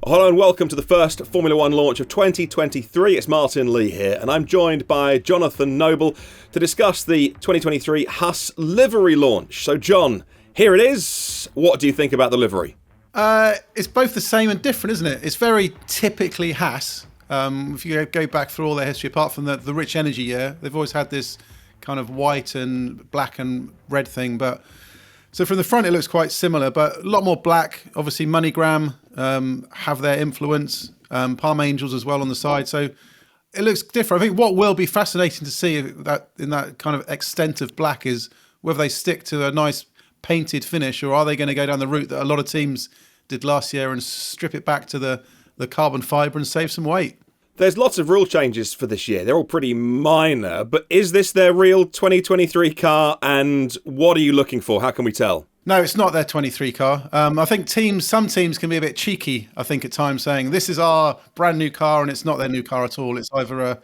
Hello and welcome to the first Formula One launch of 2023. It's Martin Lee here, and I'm joined by Jonathan Noble to discuss the 2023 Haas livery launch. So, John, here it is. What do you think about the livery? It's both the same and different, isn't it? It's very typically Haas. If you go back through all their history, apart from the rich energy year, they've always had this kind of white and black and red thing. But so from the front, it looks quite similar, but a lot more black. Obviously, MoneyGram have their influence, Palm Angels as well on the side. So it looks different. I think what will be fascinating to see that in that kind of extent of black is whether they stick to a nice painted finish, or are they going to go down the route that a lot of teams did last year and strip it back to the carbon fibre and save some weight. There's lots of rule changes for this year. They're all pretty minor, but is this their real 2023 car, and what are you looking for? How can we tell? No, it's not their 23 car. I think some teams can be a bit cheeky, I think, at times, saying this is our brand new car and it's not their new car at all. It's either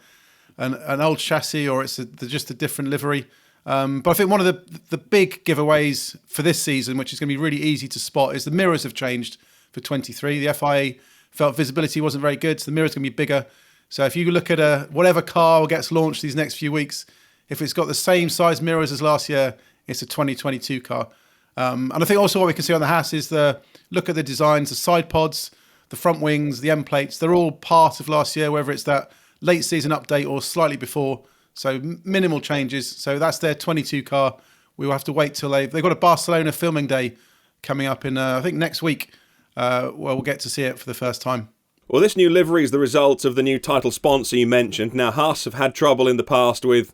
an old chassis or it's just a different livery. But I think one of the big giveaways for this season, which is going to be really easy to spot, is the mirrors have changed for 23. The FIA felt visibility wasn't very good, so the mirrors going to be bigger. So if you look at whatever car gets launched these next few weeks, if it's got the same size mirrors as last year, it's a 2022 car. And I think also what we can see on the Haas is look at the designs, the side pods, the front wings, the end plates. They're all part of last year, whether it's that late season update or slightly before. So minimal changes. So that's their 22 car. We will have to wait till they've got a Barcelona filming day coming up in, I think, next week. Where we'll get to see it for the first time. Well, this new livery is the result of the new title sponsor you mentioned. Now, Haas have had trouble in the past with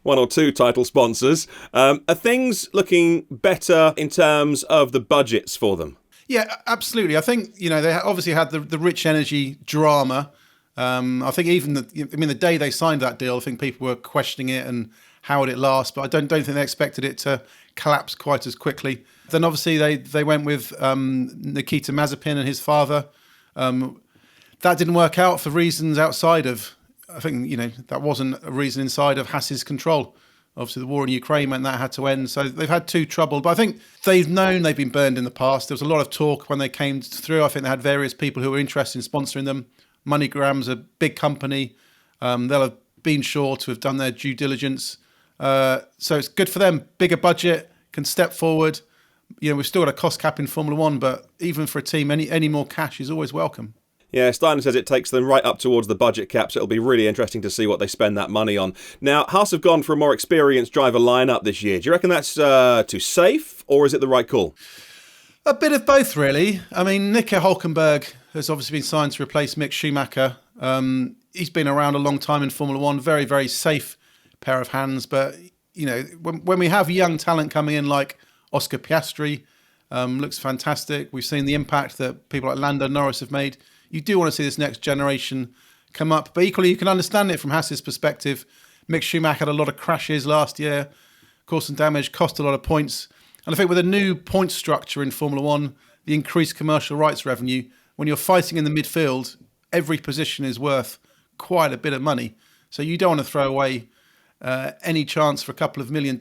one or two title sponsors. Are things looking better in terms of the budgets for them? Yeah, absolutely. I think, they obviously had the rich energy drama. I think even the day they signed that deal, I think people were questioning it and how would it last, but I don't think they expected it to collapse quite as quickly. Then obviously they went with Nikita Mazepin and his father. That didn't work out for reasons outside of, I think, that wasn't a reason inside of Haas's control. Obviously the war in Ukraine meant that had to end. So they've had two trouble, but I think they've known they've been burned in the past. There was a lot of talk when they came through. I think they had various people who were interested in sponsoring them. MoneyGram's a big company. They'll have been sure to have done their due diligence. So it's good for them. Bigger budget, can step forward. We've still got a cost cap in Formula One, but even for a team, any more cash is always welcome. Yeah, Steiner says it takes them right up towards the budget cap, so it'll be really interesting to see what they spend that money on. Now, Haas have gone for a more experienced driver lineup this year. Do you reckon that's too safe, or is it the right call? A bit of both, really. I mean, Nico Hülkenberg has obviously been signed to replace Mick Schumacher. He's been around a long time in Formula One, very, very safe pair of hands. But, when we have young talent coming in like Oscar Piastri, looks fantastic. We've seen the impact that people like Lando Norris have made. You do want to see this next generation come up. But equally, you can understand it from Haas's perspective. Mick Schumacher had a lot of crashes last year, caused some damage, cost a lot of points. And I think with a new point structure in Formula One, the increased commercial rights revenue, when you're fighting in the midfield, every position is worth quite a bit of money. So you don't want to throw away any chance for a couple of $1 million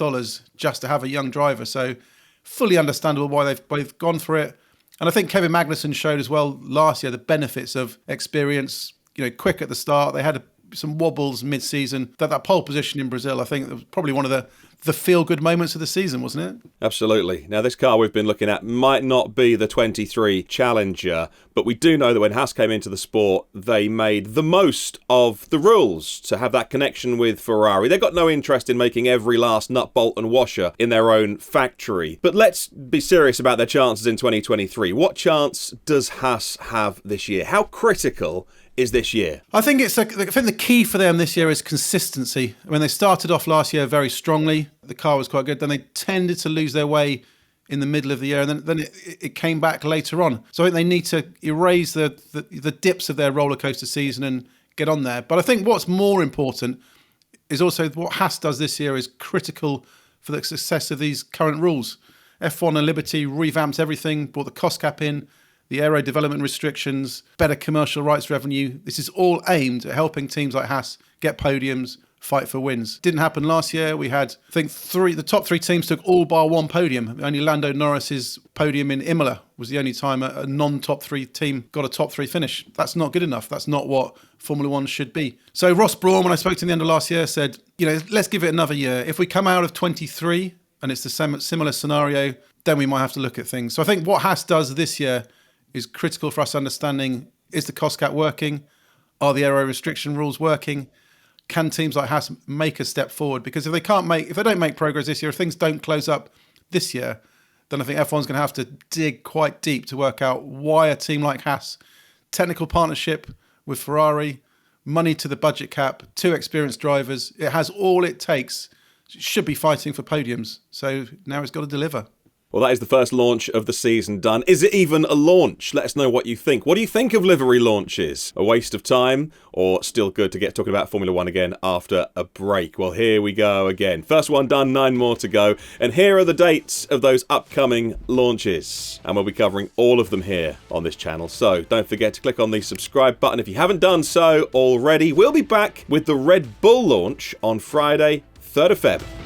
just to have a young driver. So fully understandable why they've both gone for it. And I think Kevin Magnussen showed as well last year the benefits of experience, quick at the start. They had some wobbles mid-season. That pole position in Brazil, I think, was probably one of the feel-good moments of the season, wasn't it? Absolutely. Now, this car we've been looking at might not be the 23 Challenger, but we do know that when Haas came into the sport, they made the most of the rules to have that connection with Ferrari. They've got no interest in making every last nut, bolt and washer in their own factory. But let's be serious about their chances in 2023. What chance does Haas have this year? How critical is this year? I think the key for them this year is consistency. When they started off last year very strongly, the car was quite good. Then they tended to lose their way in the middle of the year, and then it came back later on. So I think they need to erase the dips of their roller coaster season and get on there. But I think what's more important is also what Haas does this year is critical for the success of these current rules. F1 and Liberty revamped everything, brought the cost cap in, the aero development restrictions, better commercial rights revenue. This is all aimed at helping teams like Haas get podiums, fight for wins. Didn't happen last year. We had, I think, the top three teams took all bar one podium. Only Lando Norris's podium in Imola was the only time a non-top three team got a top three finish. That's not good enough. That's not what Formula One should be. So Ross Brawn, when I spoke to him at the end of last year, said, let's give it another year. If we come out of 23 and it's the similar scenario, then we might have to look at things. So I think what Haas does this year is critical for us understanding, is the cost cap working? Are the aero restriction rules working? Can teams like Haas make a step forward? Because if they don't make progress this year, if things don't close up this year, then I think F1's going to have to dig quite deep to work out why a team like Haas, technical partnership with Ferrari, money to the budget cap, 2 experienced drivers, it has all it takes, should be fighting for podiums. So now it's got to deliver. Well, that is the first launch of the season done. Is it even a launch? Let us know what you think. What do you think of livery launches? A waste of time, or still good to get talking about Formula One again after a break? Well, here we go again. First one done, 9 more to go. And here are the dates of those upcoming launches. And we'll be covering all of them here on this channel. So don't forget to click on the subscribe button if you haven't done so already. We'll be back with the Red Bull launch on Friday, 3rd of Feb.